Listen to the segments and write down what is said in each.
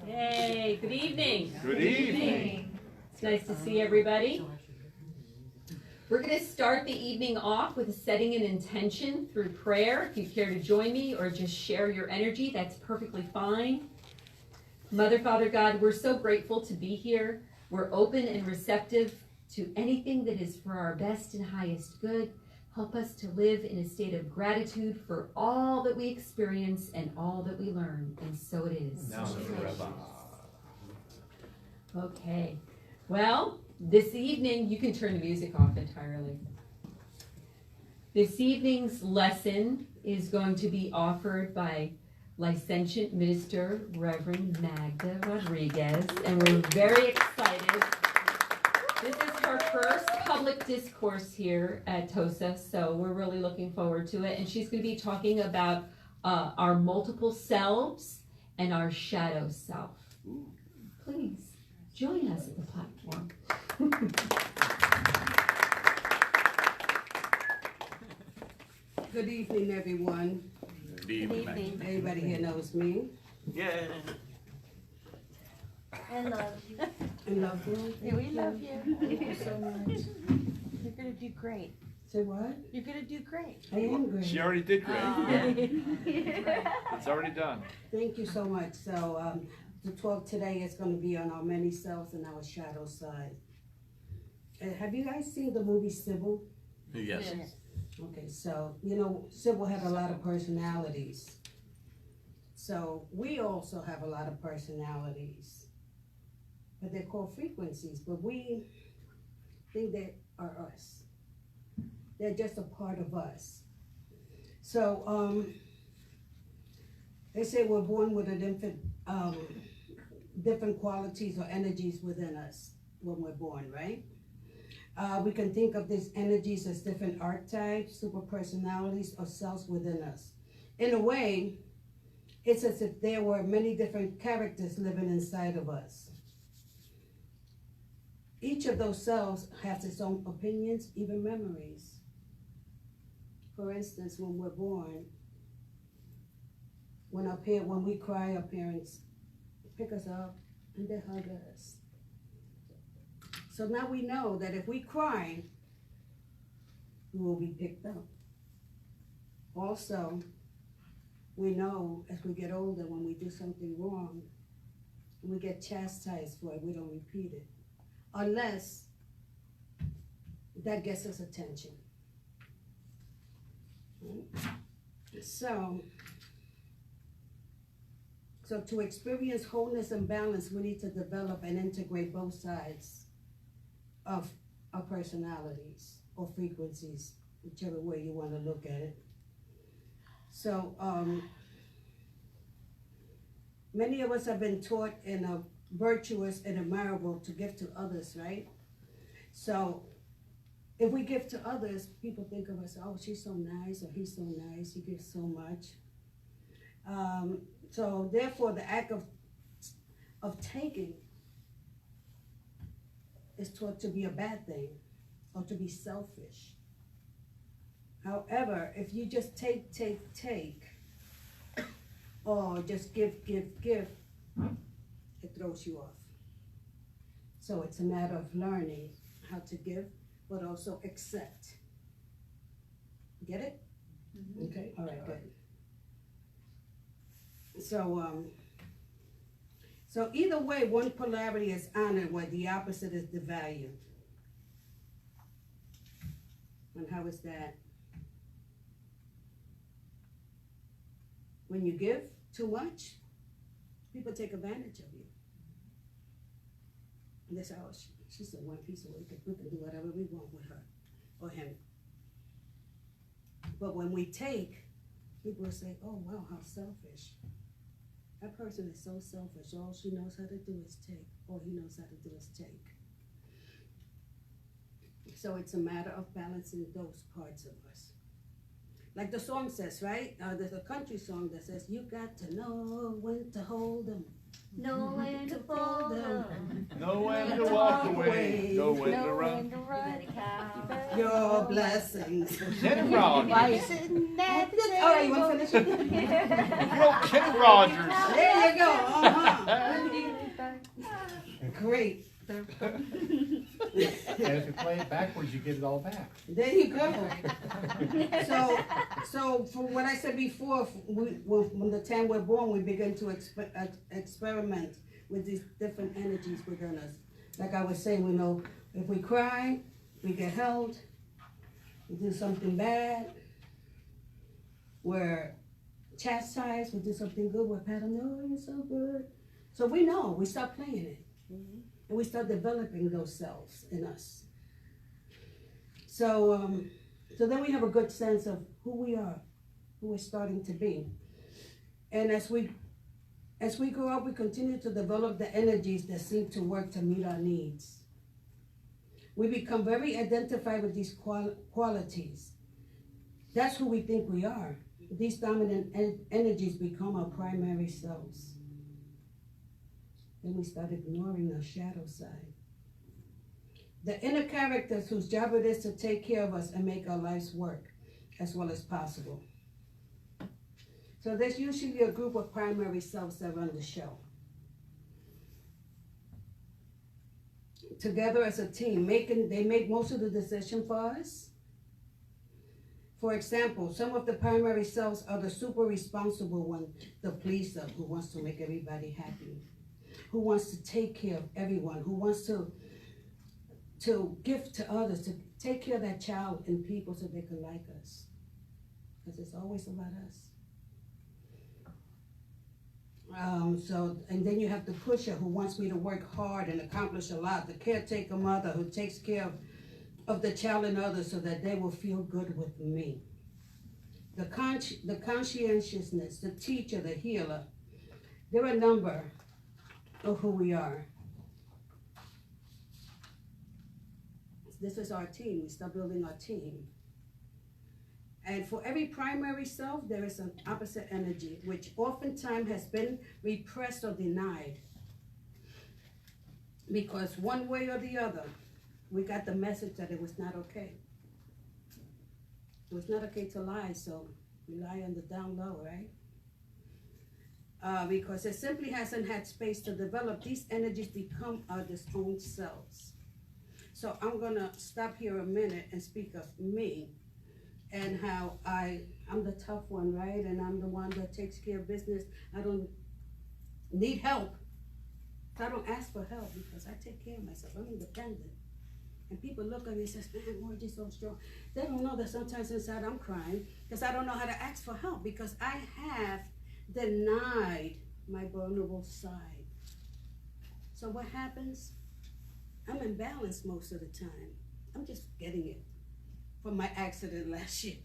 Hey, good evening. Good evening. It's nice to see everybody. We're going to start the evening off with setting an intention through prayer. If you care to join me or just share your energy, that's perfectly fine. Mother, Father, God, we're so grateful to be here. We're open and receptive to anything that is for our best and highest good. Help us to live in a state of gratitude for all that we experience and all that we learn. And so it is. Okay. Well, this evening, you can turn the music off entirely. This evening's lesson is going to be offered by Licentiate Minister Reverend Magda Rodriguez, and we're very excited. This is her first public discourse here at TOSA, so we're really looking forward to it. And she's going to be talking about our multiple selves and our shadow self. Please join us at the platform. Good evening, everyone. Good evening. Everybody here knows me. Yeah. I love you. And love you. Yeah, we love you. Thank you so much. You're gonna do great. Say what? You're gonna do great. I am great. She already did great. Yeah. It's already done. Thank you so much. So the talk today is going to be on our many selves and our shadow side. Have you guys seen the movie Sybil? Yes. Okay, so, you know, Sybil had a lot of personalities. So we also have a lot of personalities. But they're called frequencies, but we think they are us. They're just a part of us. So they say we're born with different qualities or energies within us when we're born, right? We can think of these energies as different archetypes, super personalities, or selves within us. In a way, it's as if there were many different characters living inside of us. Each of those selves has its own opinions, even memories. For instance, when we're born, when we cry, our parents pick us up and they hug us. So now we know that if we cry, we will be picked up. Also, we know as we get older, when we do something wrong, we get chastised for it, we don't repeat it. Unless that gets us attention. So to experience wholeness and balance, we need to develop and integrate both sides of our personalities or frequencies, whichever way you want to look at it. So many of us have been taught in a virtuous and admirable to give to others, right? So if we give to others, people think of us, oh, she's so nice, or he's so nice, he gives so much. So therefore, the act of taking is taught to be a bad thing or to be selfish. However, if you just take, or just give, it throws you off. So it's a matter of learning how to give, but also accept. Get it? Mm-hmm. Okay, all right, good. So either way, one polarity is honored where the opposite is devalued. And how is that? When you give too much, people take advantage of you. And they say, oh, she's a one piece of work. We can do whatever we want with her or him. But when we take, people say, oh, wow, how selfish. That person is so selfish. All she knows how to do is take. All he knows how to do is take. So it's a matter of balancing those parts of us. Like the song says, right? There's a country song that says, you got to know when to hold them. Know when to fold them. Know when to walk away. Know when to run. Your blessings. Kenny Rogers. Why sitting at the table? All right, you want to finish it? Kenny Rogers. There you go. All great. And if you play it backwards, you get it all back. There you go. So from what I said before, when the time we're born, we begin to experiment with these different energies within us. Like I was saying, we know if we cry, we get held. We do something bad, we're chastised. We do something good, we're patted, oh, you're so good. So we know, we start playing it. And we start developing those selves in us. So then we have a good sense of who we are, who we're starting to be. And as we grow up, we continue to develop the energies that seem to work to meet our needs. We become very identified with these qualities. That's who we think we are. These dominant energies become our primary selves. Then we start ignoring our shadow side. The inner characters whose job it is to take care of us and make our lives work as well as possible. So there's usually a group of primary selves that run the show. Together as a team, they make most of the decision for us. For example, some of the primary selves are the super responsible one, the pleaser who wants to make everybody happy, who wants to take care of everyone, who wants to give to others, to take care of that child and people so they can like us. Because it's always about us. And then you have the pusher who wants me to work hard and accomplish a lot, the caretaker mother who takes care of the child and others so that they will feel good with me. The conscientiousness, the teacher, the healer. There are a number of who we are. This is our team. We start building our team. And for every primary self, there is an opposite energy, which oftentimes has been repressed or denied. Because one way or the other, we got the message that it was not okay. It was not okay to lie, so we lie on the down low, right? Because it simply hasn't had space to develop. These energies become our disowned selves. So I'm gonna stop here a minute and speak of me and how I'm the tough one, right? And I'm the one that takes care of business. I don't need help. I don't ask for help because I take care of myself. I'm independent. And people look at me and say, man, Margie's so strong. They don't know that sometimes inside I'm crying because I don't know how to ask for help because I have denied my vulnerable side. So what happens? I'm imbalanced most of the time. I'm just getting it from my accident last year.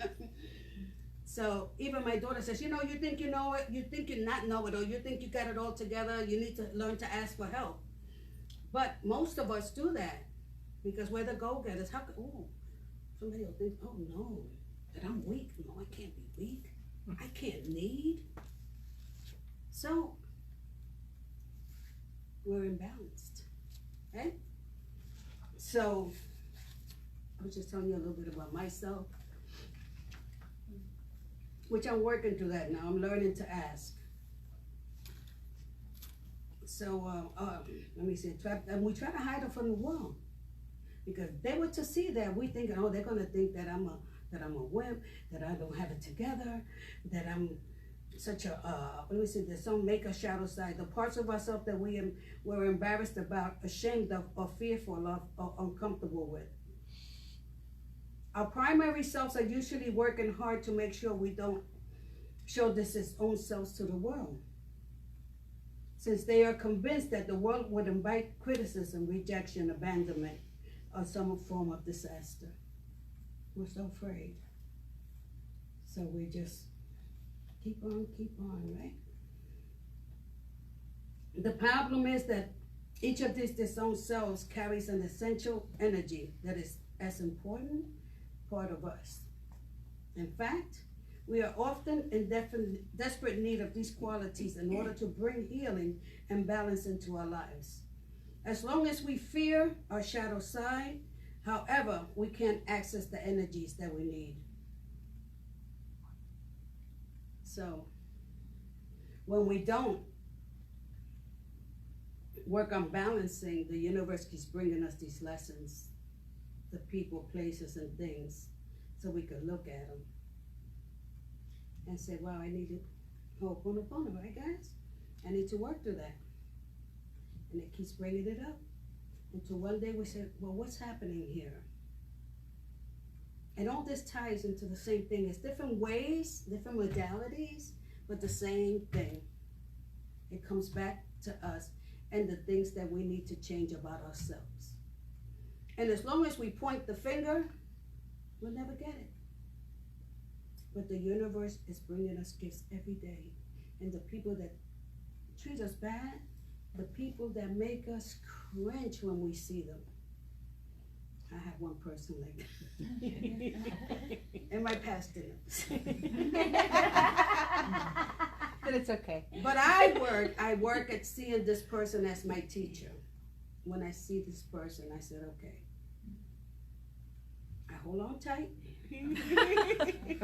So even my daughter says, you think you know it, you think you not know it, or you think you got it all together, you need to learn to ask for help. But most of us do that because we're the go-getters. Somebody will think, oh no, that I'm weak. No, I can't be weak. I can't need. So we're imbalanced, right? So I was just telling you a little bit about myself, which I'm working through that now. I'm learning to ask. So let me see, and we try to hide it from the world because they were to see that we thinking, oh, they're gonna think that I'm a wimp, that I don't have it together, that I'm such a let me see, there's some make a shadow side, the parts of ourselves that we're embarrassed about, ashamed of, or fearful of, or uncomfortable with. Our primary selves are usually working hard to make sure we don't show this as own selves to the world, since they are convinced that the world would invite criticism, rejection, abandonment, or some form of disaster. We're so afraid. So we just keep on, right? The problem is that each of these disowned selves carries an essential energy that is as important part of us. In fact, we are often in desperate need of these qualities in order to bring healing and balance into our lives. As long as we fear our shadow side, however, we can't access the energies that we need. So when we don't work on balancing, the universe keeps bringing us these lessons, the people, places, and things, so we could look at them and say, wow, I need to Ho'oponopono, right guys? I need to work through that. And it keeps bringing it up. Until one day we said, well, what's happening here? And all this ties into the same thing. It's different ways, different modalities, but the same thing. It comes back to us and the things that we need to change about ourselves. And as long as we point the finger, we'll never get it. But the universe is bringing us gifts every day. And the people that treat us bad, the people that make us cringe when we see them. I have one person like that. And my pastor knows. But it's okay. But I work at seeing this person as my teacher. When I see this person, I said, okay. I hold on tight.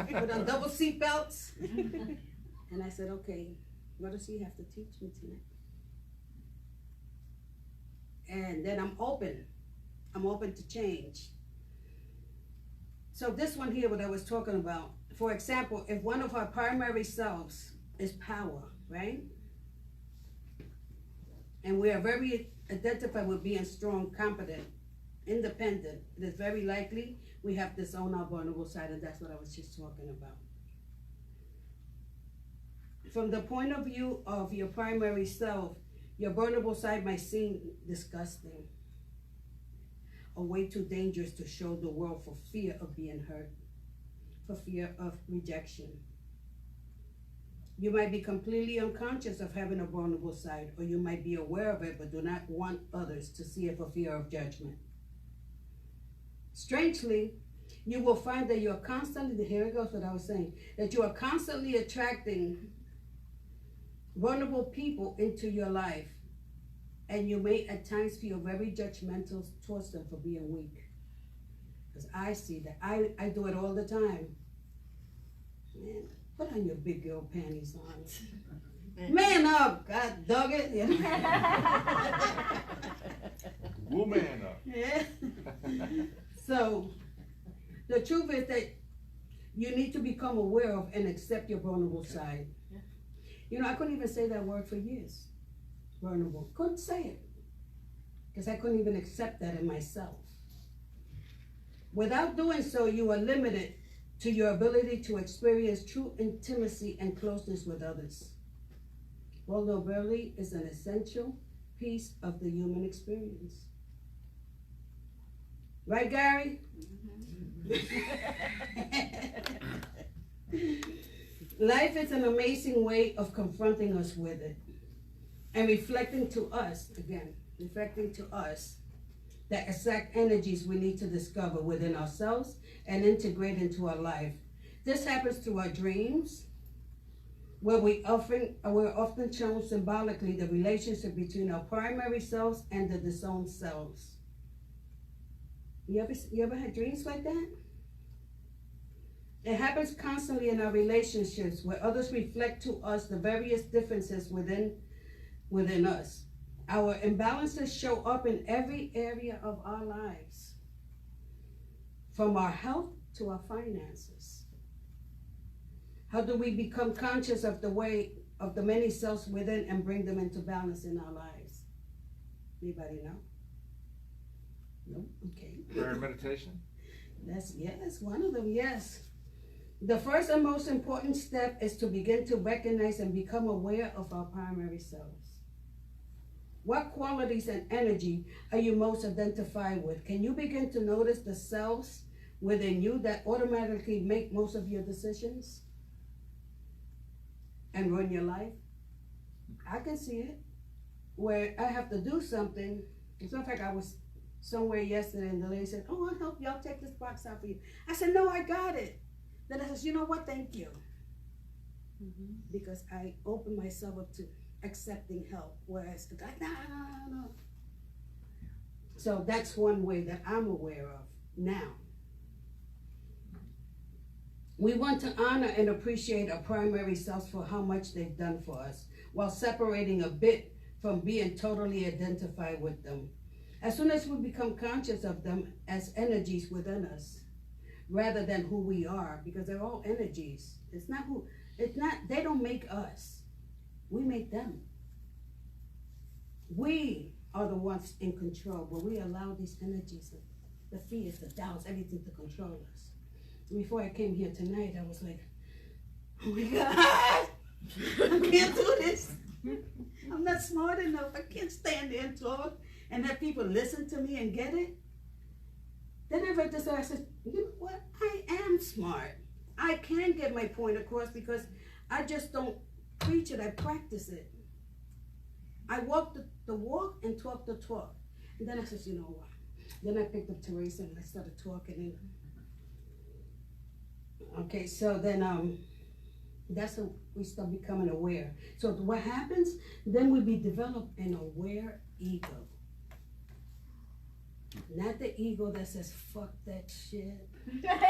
Put on double seat belts. And I said, okay, what does he have to teach me tonight? And then I'm open. I'm open to change. So this one here, what I was talking about, for example, if one of our primary selves is power, right? And we are very identified with being strong, competent, independent, it is very likely we have disowned our vulnerable side, and that's what I was just talking about. From the point of view of your primary self, your vulnerable side might seem disgusting, or way too dangerous to show the world for fear of being hurt, for fear of rejection. You might be completely unconscious of having a vulnerable side, or you might be aware of it but do not want others to see it for fear of judgment. Strangely, you will find that you are constantly, here it goes what I was saying, that you are constantly attracting vulnerable people into your life, and you may at times feel very judgmental towards them for being weak. Because I see that. I do it all the time. Man, put on your big girl panties on. Man up, God dog it. You know? Woman up. Yeah. So, the truth is that you need to become aware of and accept your vulnerable side. You know, I couldn't even say that word for years. Vulnerable. Couldn't say it. Because I couldn't even accept that in myself. Without doing so, you are limited to your ability to experience true intimacy and closeness with others. Vulnerability is an essential piece of the human experience. Right, Gary? Life is an amazing way of confronting us with it and reflecting to us the exact energies we need to discover within ourselves and integrate into our life. This happens through our dreams, where we're often shown symbolically the relationship between our primary selves and the disowned selves. You ever had dreams like that? It happens constantly in our relationships where others reflect to us the various differences within us. Our imbalances show up in every area of our lives, from our health to our finances. How do we become conscious of the way of the many selves within and bring them into balance in our lives? Anybody know? No? Okay. Prayer and meditation? Yes, one of them, yes. The first and most important step is to begin to recognize and become aware of our primary selves. What qualities and energy are you most identified with? Can you begin to notice the selves within you that automatically make most of your decisions and run your life? I can see it, where I have to do something. It's not like I was somewhere yesterday and the lady said, oh, I'll help you, I'll take this box out for you. I said, no, I got it. Then I said, you know what, thank you. Because I opened myself up to accepting help, whereas the guy, no. So that's one way that I'm aware of now. We want to honor and appreciate our primary selves for how much they've done for us, while separating a bit from being totally identified with them. As soon as we become conscious of them as energies within us, rather than who we are, because they're all energies. They don't make us. We make them. We are the ones in control, but we allow these energies, the fears, the doubts, everything to control us. Before I came here tonight, I was like, oh my God, I can't do this. I'm not smart enough. I can't stand there and talk and have people listen to me and get it. Then I read this and I said, you know what? I am smart. I can get my point across because I just don't preach it, I practice it. I walk the walk and talk the talk. And then I said, you know what? Then I picked up Teresa and I started talking. Okay, so then that's when we start becoming aware. So what happens? Then we develop an aware ego. Not the ego that says, fuck that shit.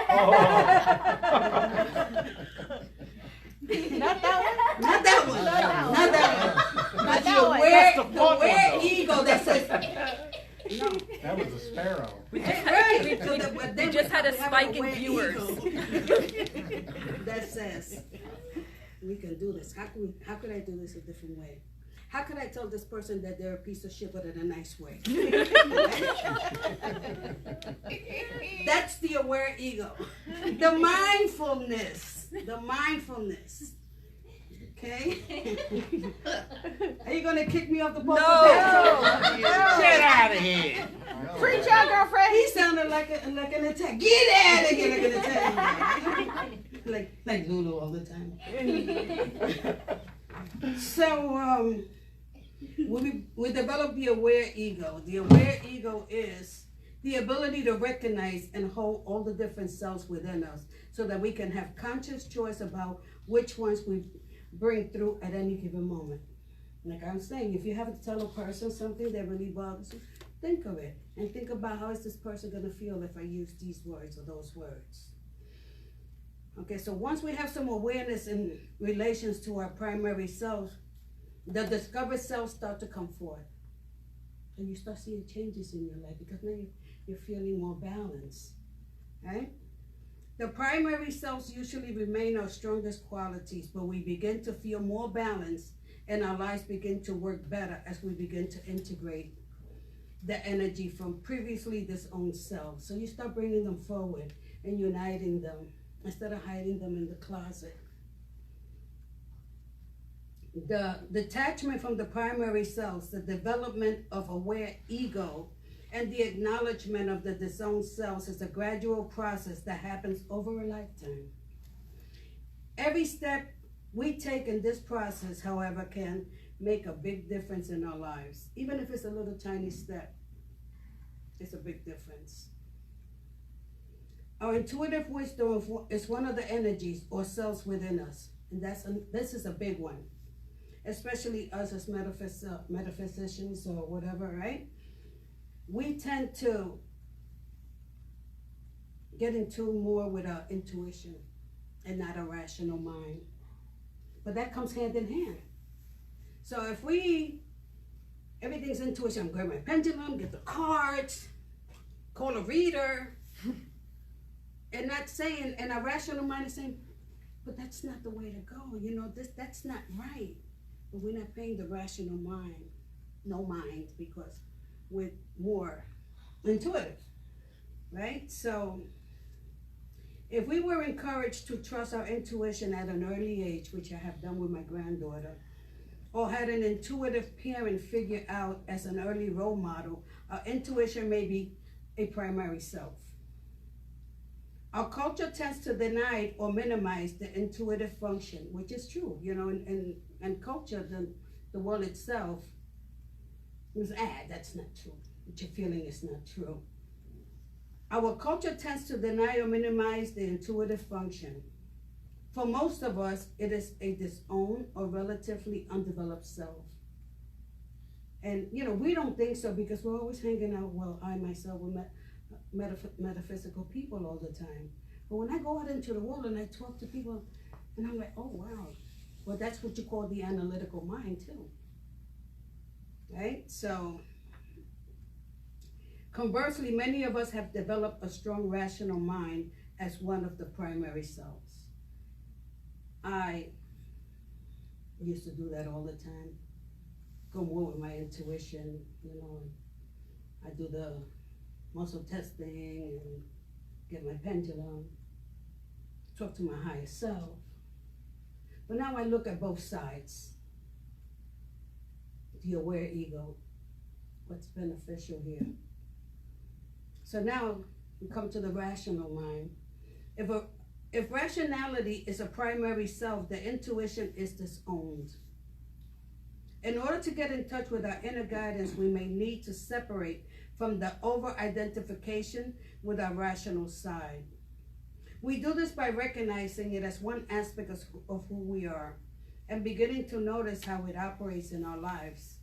Oh. Not that one. Not that one. Not that one. Not that one. Not But that one. the fun aware one, though. ego that says, no. That was a sparrow. Right. We just had a spike in viewers. That says, we can do this. How could I do this a different way? How could I tell this person that they're a piece of shit but in a nice way? That's the aware ego. The mindfulness. Okay? Are you gonna kick me off the boat? No. Get out of here. Preach out, girlfriend. He sounded like an attack. Get out of here, like an attack. like Lulu all the time. So we develop the aware ego. The aware ego is the ability to recognize and hold all the different selves within us so that we can have conscious choice about which ones we bring through at any given moment. Like I'm saying, if you have to tell a person something that really bothers you, think of it and think about how is this person going to feel if I use these words or those words. Okay, so once we have some awareness in relations to our primary self, the discovered selves start to come forth. And you start seeing changes in your life because now you're feeling more balanced, right? The primary selves usually remain our strongest qualities, but we begin to feel more balanced and our lives begin to work better as we begin to integrate the energy from previously disowned selves. So you start bringing them forward and uniting them instead of hiding them in the closet. The detachment from the primary selves, the development of aware ego, and the acknowledgement of the disowned selves is a gradual process that happens over a lifetime. Every step we take in this process, however, can make a big difference in our lives. Even if it's a little tiny step, it's a big difference. Our intuitive wisdom is one of the energies or cells within us, and this is a big one, especially us as metaphysicians or whatever, right? We tend to get in tune more with our intuition and not a rational mind. But that comes hand in hand. So if everything's intuition, grab my pendulum, get the cards, call a reader, and not saying, and a rational mind is saying, but that's not the way to go, that's not right. But we're not paying the rational mind, no mind, because we're more intuitive, right? So if we were encouraged to trust our intuition at an early age, which I have done with my granddaughter, or had an intuitive parent figure out as an early role model, our intuition may be a primary self. Our culture tends to deny or minimize the intuitive function, which is true, and culture, the world itself, is, that's not true. What you're feeling is not true. Our culture tends to deny or minimize the intuitive function. For most of us, it is a disowned or relatively undeveloped self. And, we don't think so because we're always hanging out, I myself, with metaphysical people all the time. But when I go out into the world and I talk to people, and I'm like, oh, wow. Well, that's what you call the analytical mind, too. right? So, conversely, many of us have developed a strong rational mind as one of the primary selves. I used to do that all the time. Go more with my intuition, you know. I do the muscle testing and get my pendulum, talk to my higher self. But now I look at both sides. The aware ego, what's beneficial here. So now we come to the rational mind. If rationality is a primary self, the intuition is disowned. In order to get in touch with our inner guidance, we may need to separate from the over-identification with our rational side. We do this by recognizing it as one aspect of who we are and beginning to notice how it operates in our lives.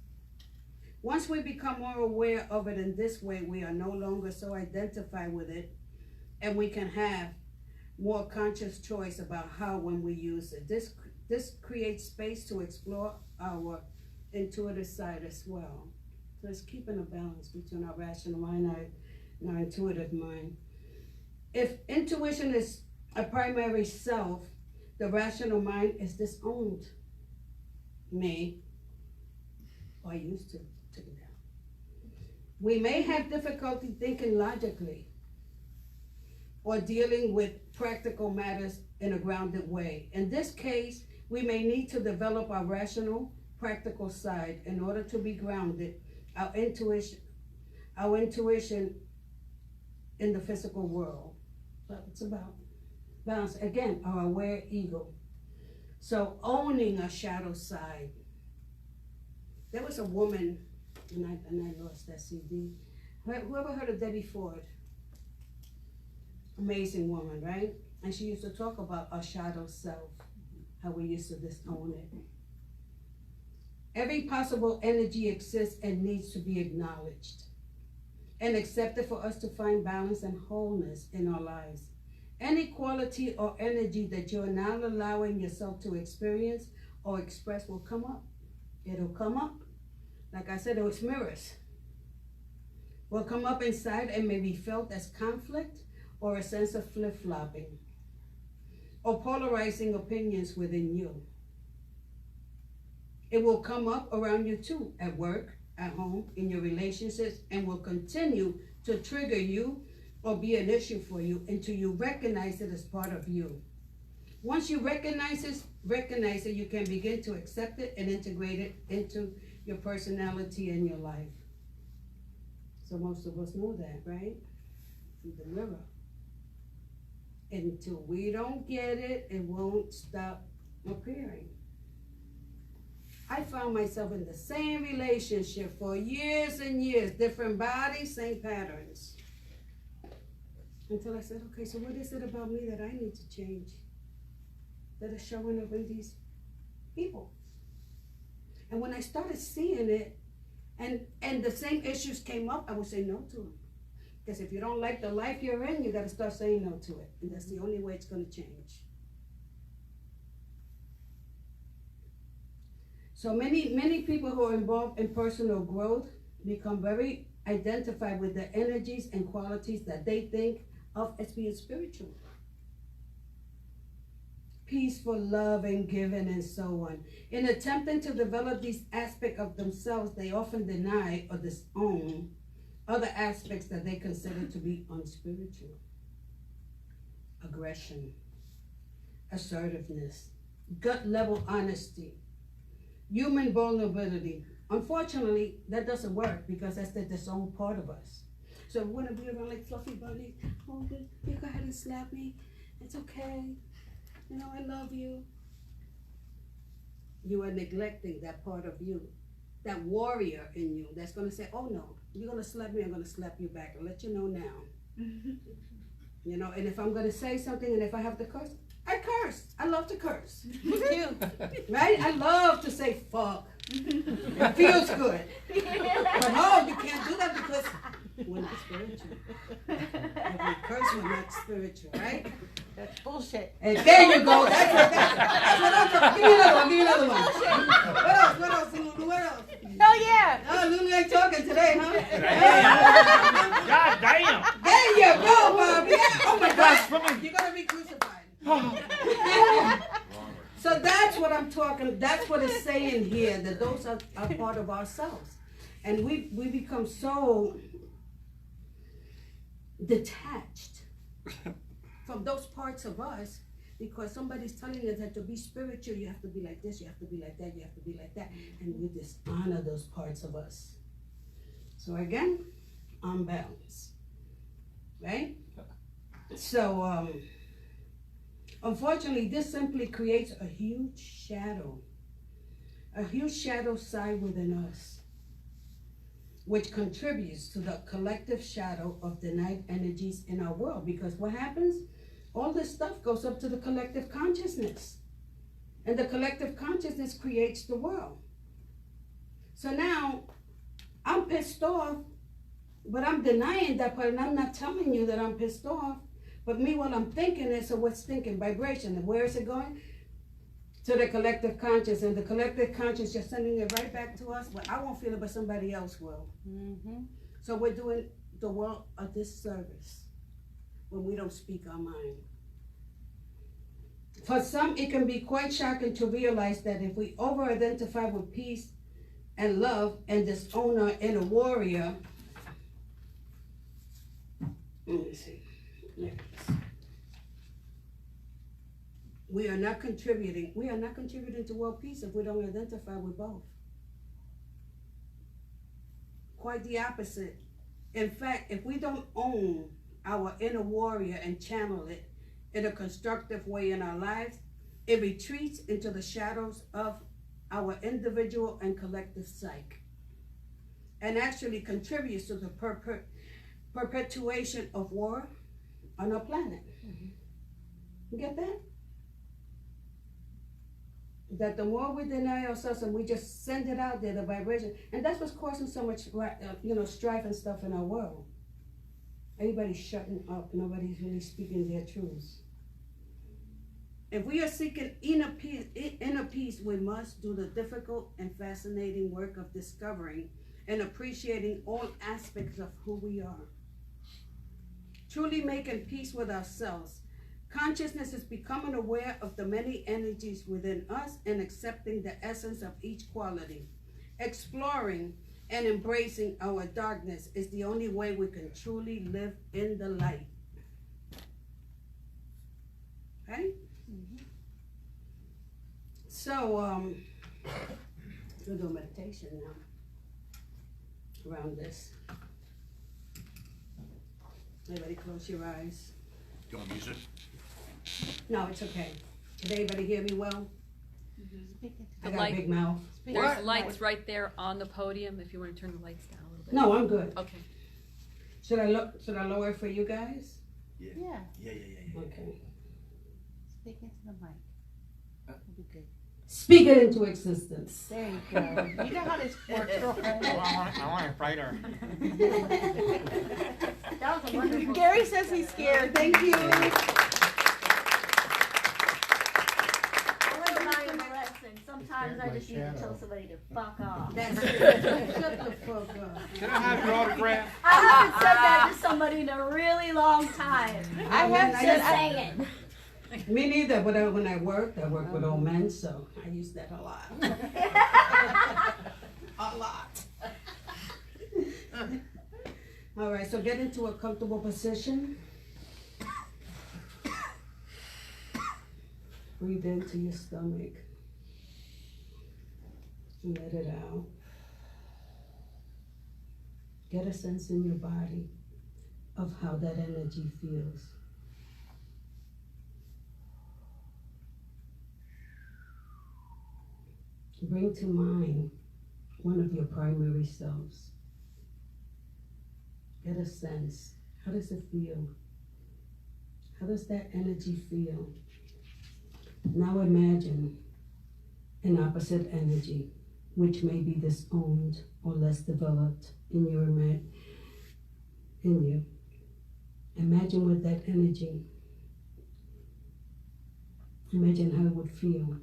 Once we become more aware of it in this way, we are no longer so identified with it, and we can have more conscious choice about how when we use it. This creates space to explore our intuitive side as well. So it's keeping a balance between our rational mind and our intuitive mind. If intuition is a primary self, the rational mind is disowned. Me, or used to do that. We may have difficulty thinking logically or dealing with practical matters in a grounded way. In this case, we may need to develop our rational, practical side in order to be grounded, our intuition in the physical world. But it's about balance. Again, our aware ego. So owning a shadow side. There was a woman, and I lost that CD. Whoever heard of Debbie Ford? Amazing woman, right? And she used to talk about our shadow self, how we used to disown it. Every possible energy exists and needs to be acknowledged and accepted for us to find balance and wholeness in our lives. Any quality or energy that you're now allowing yourself to experience or express will come up. It'll come up. Like I said, it's mirrors. Will come up inside and may be felt as conflict or a sense of flip-flopping or polarizing opinions within you. It will come up around you too, at work, at home, in your relationships, and will continue to trigger you or be an issue for you until you recognize it as part of you. Once you recognize it, you can begin to accept it and integrate it into your personality and your life. So most of us know that, right? Through the mirror. Until we don't get it, it won't stop appearing. I found myself in the same relationship for years and years, different bodies, same patterns. Until I said, okay, so what is it about me that I need to change? That is showing up in these people. And when I started seeing it, and the same issues came up, I would say no to them. Because if you don't like the life you're in, you got to start saying no to it. And that's the only way it's going to change. So many people who are involved in personal growth become very identified with the energies and qualities that they think of as being spiritual. Peaceful, loving, giving, and so on. In attempting to develop these aspects of themselves, they often deny or disown other aspects that they consider to be unspiritual. Aggression, assertiveness, gut-level honesty, human vulnerability. Unfortunately, that doesn't work because that's the disowned part of us. So we want to be around like fluffy bunnies. Oh, you go ahead and slap me. It's okay. You know, I love you. You are neglecting that part of you, that warrior in you that's going to say, oh no, you're going to slap me, I'm going to slap you back. I'll let you know now. You know, and if I'm going to say something and if I have to curse, I curse. I love to curse. Me too. Right? I love to say fuck. It feels good. But no, you can't do that because we're not spiritual. If we curse, we're not spiritual, right? That's bullshit. And there you go. That's what I'm talking. Give me another one. Give me another one. What else? What else? What else? Oh yeah. that? Oh, Lulu ain't talking today, huh? God damn. There you go, Bobby. Oh my That's God. funny. You're gonna be crucified. So that's what I'm talking, that's what it's saying here, that those are part of ourselves. And we become so detached from those parts of us because somebody's telling us that to be spiritual, you have to be like this, you have to be like that, you have to be like that. And we dishonor those parts of us. So again, unbalance, right? So, unfortunately, this simply creates a huge shadow side within us, which contributes to the collective shadow of denied energies in our world. Because what happens? All this stuff goes up to the collective consciousness, and the collective consciousness creates the world. So now, I'm pissed off, but I'm denying that part, and I'm not telling you that I'm pissed off. But meanwhile, I'm thinking it, so what's thinking? Vibration. And where is it going? To the collective conscious. And the collective conscious just sending it right back to us. But I won't feel it, but somebody else will. Mm-hmm. So we're doing the world a disservice when we don't speak our mind. For some, it can be quite shocking to realize that if we over-identify with peace and love and disown our inner warrior, let me see. We are not contributing to world peace if we don't identify with both. Quite the opposite. In fact, if we don't own our inner warrior and channel it in a constructive way in our lives, it retreats into the shadows of our individual and collective psyche and actually contributes to the perpetuation of war on our planet. You get that? That the more we deny ourselves and we just send it out there, the vibration, and that's what's causing so much, strife and stuff in our world. Everybody's shutting up. Nobody's really speaking their truths. If we are seeking inner peace, we must do the difficult and fascinating work of discovering and appreciating all aspects of who we are. Truly making peace with ourselves. Consciousness is becoming aware of the many energies within us and accepting the essence of each quality. Exploring and embracing our darkness is the only way we can truly live in the light. Okay? Mm-hmm. So, we'll do a meditation now around this. Everybody close your eyes. You want music? No, it's okay. Did everybody hear me well? I got light- a big mouth. There's lights right there on the podium if you want to turn the lights down a little bit. No, I'm good. Okay. Should I lower it for you guys? Yeah. Yeah. Yeah. Okay. Speak into the mic. It'll be good. Speak it into existence. There you go. You know how this works, girlfriend. I want to fight her. That was a wonderful. Gary says he's scared. Thank you. I learned a lesson. Sometimes I just need to Shadow. tell somebody to fuck off. That's it. Shut the fuck up. Can I have your autograph? I haven't said that to somebody in a really long time. I have I said, Just saying. Me neither, but when I work with old men, so I use that a lot. A lot. All right, so get into a comfortable position. Breathe into your stomach. Let it out. Get a sense in your body of how that energy feels. Bring to mind one of your primary selves. Get a sense. How does it feel? How does that energy feel? Now imagine an opposite energy, which may be disowned or less developed in you. Imagine with that energy. Imagine how it would feel.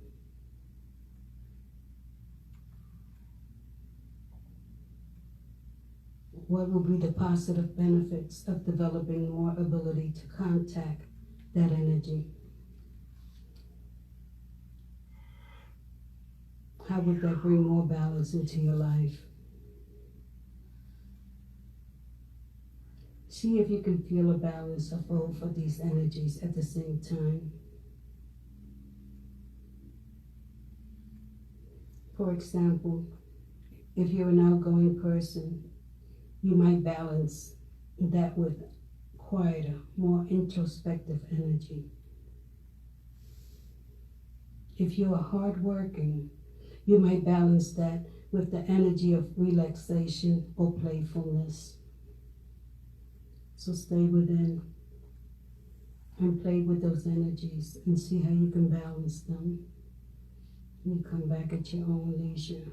what will be the positive benefits of developing more ability to contact that energy? How would that bring more balance into your life? See if you can feel a balance of both of these energies at the same time. For example, if you're an outgoing person, you might balance that with quieter, more introspective energy. If you are hardworking, you might balance that with the energy of relaxation or playfulness. So stay within and play with those energies and see how you can balance them. You come back at your own leisure.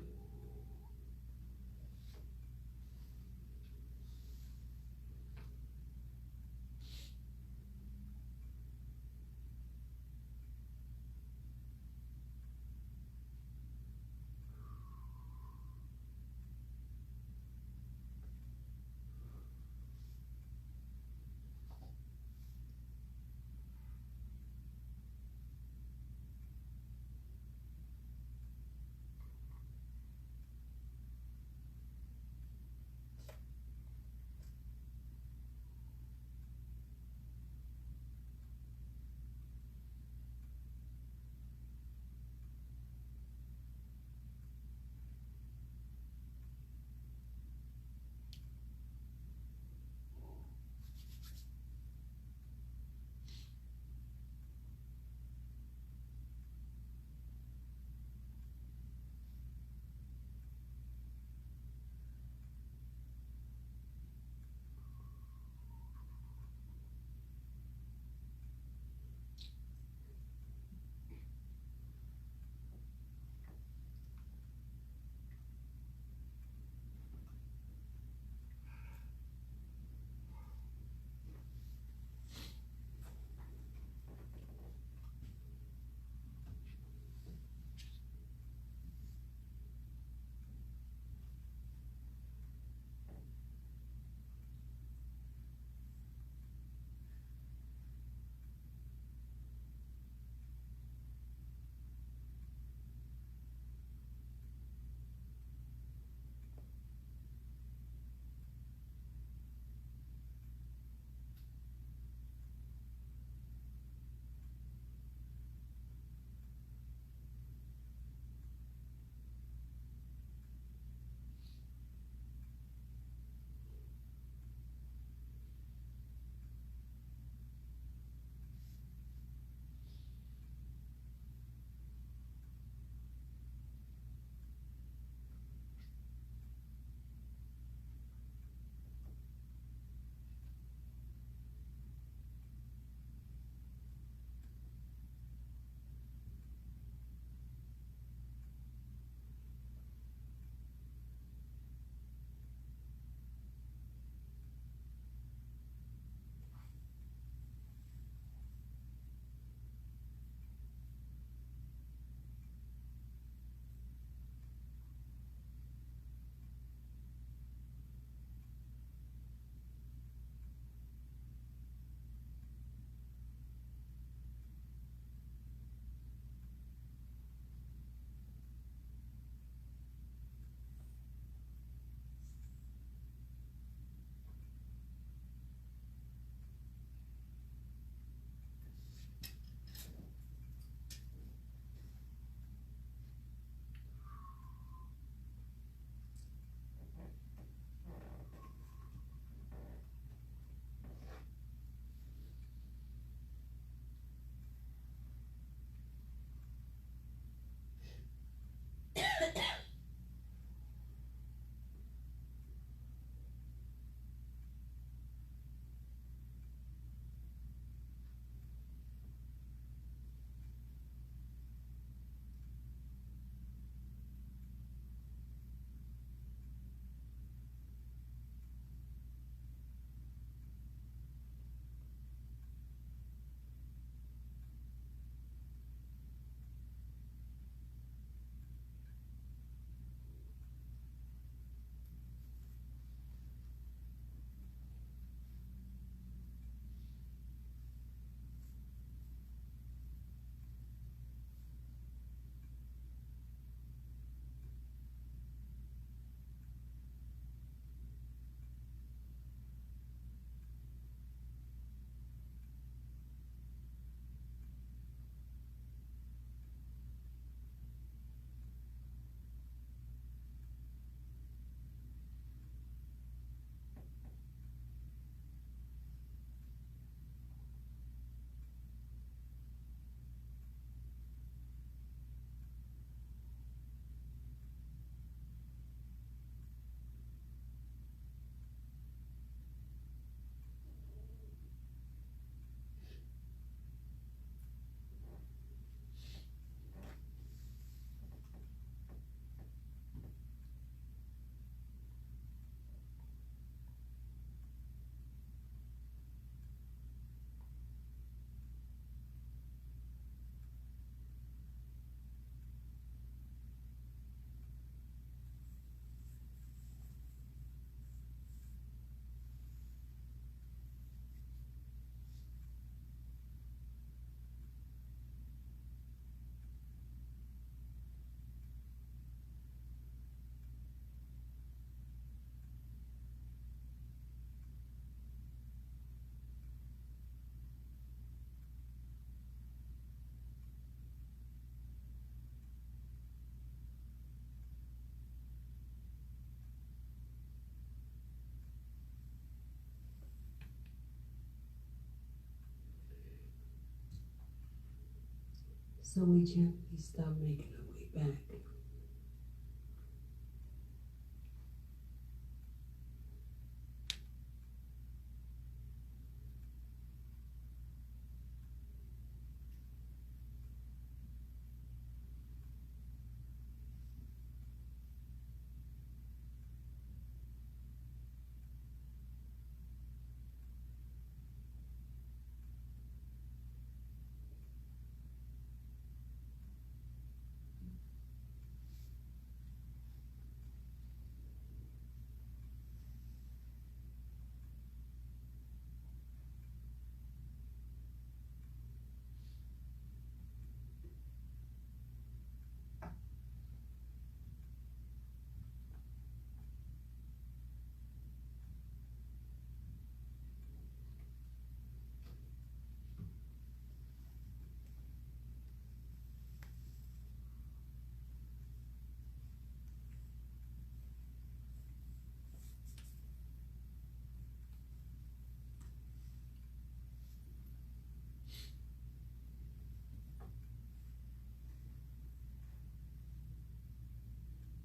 So we gently start making our way back.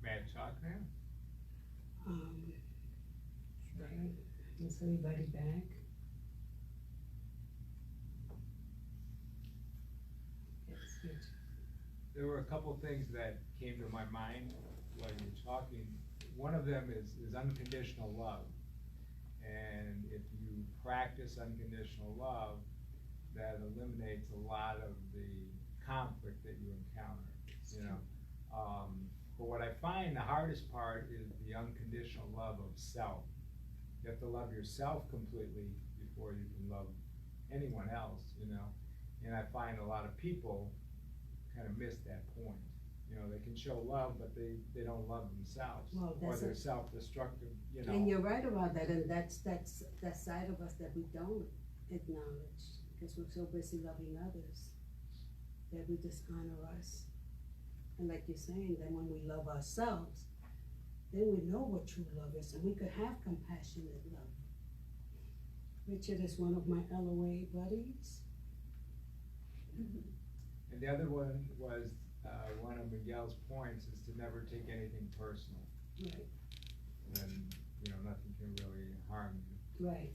Mad talk now? Right. Is everybody back? Yes, good. There were a couple things that came to my mind while you were talking. One of them is unconditional love. And if you practice unconditional love, that eliminates a lot of the conflict that you encounter, you know. But what I find the hardest part is the unconditional love of self. You have to love yourself completely before you can love anyone else, you know. And I find a lot of people kind of miss that point. You know, they can show love, but they don't love themselves. Well, or that's they're self-destructive, you know. And you're right about that, and that's that side of us that we don't acknowledge because we're so busy loving others that we dishonor us. And like you're saying, then when we love ourselves, then we know what true love is, and we could have compassionate love. Richard is one of my LOA buddies. And the other one was, one of Miguel's points is to never take anything personal. Right. Then, you know, nothing can really harm you. Right.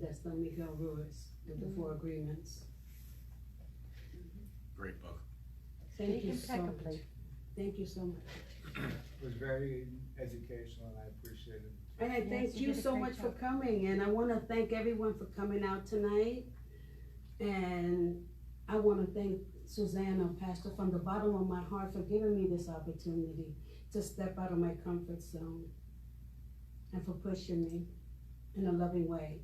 That's Don Miguel Ruiz with the 4 agreements. Great book. Thank you so much. Impeccably. Thank you so much. It was very educational and I appreciate it. And I Yes, thank you you did a so great much for job. coming, and I wanna thank everyone for coming out tonight. And I wanna thank Susanna, Pastor, from the bottom of my heart for giving me this opportunity to step out of my comfort zone and for pushing me in a loving way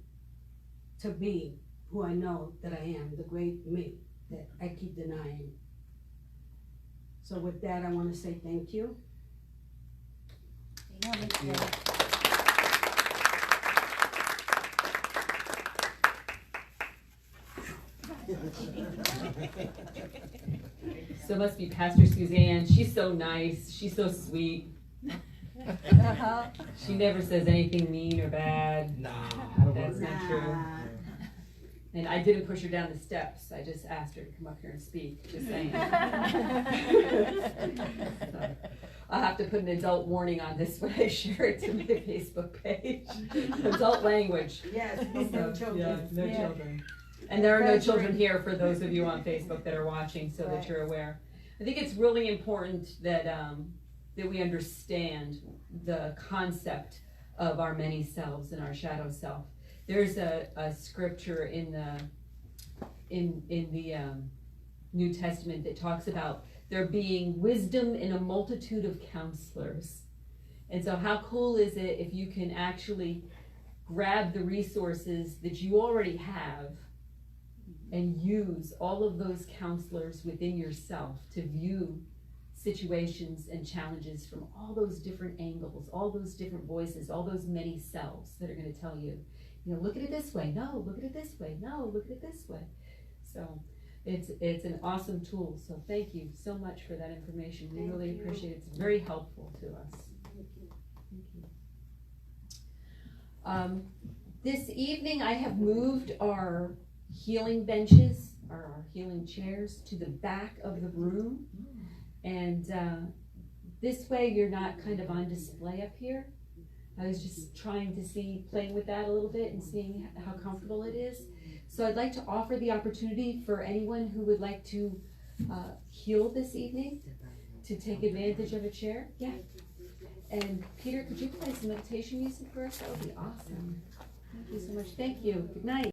to be who I know that I am, the great me that I keep denying. So with that, I wanna say thank you. Yeah, me too. So it must be Pastor Suzanne. She's so nice. She's so sweet. Uh-huh. She never says anything mean or bad. Nah. That's not true. Nah. And I didn't push her down the steps. I just asked her to come up here and speak, just saying. So, I'll have to put an adult warning on this when I share it to my Facebook page. Adult language. Yes, but no So, children. yeah, no Yeah. children. And there are no That's children right. here for those of you on Facebook that are watching, so Right. that you're aware. I think it's really important that, that we understand the concept of our many selves and our shadow self. There's a scripture in the New Testament that talks about there being wisdom in a multitude of counselors. And so how cool is it if you can actually grab the resources that you already have and use all of those counselors within yourself to view situations and challenges from all those different angles, all those different voices, all those many selves that are going to tell you, you know, look at it this way, no, look at it this way, no, look at it this way. So it's an awesome tool. So thank you so much for that information. We Thank really you. appreciate it. It's very helpful to us. Thank you. This evening I have moved our healing benches our healing chairs to the back of the room. And this way you're not kind of on display up here. I was just trying to see, playing with that a little bit and seeing how comfortable it is. So I'd like to offer the opportunity for anyone who would like to heal this evening to take advantage of a chair. Yeah. And Peter, could you play some meditation music for us? That would be awesome. Thank you so much. Thank you. Good night.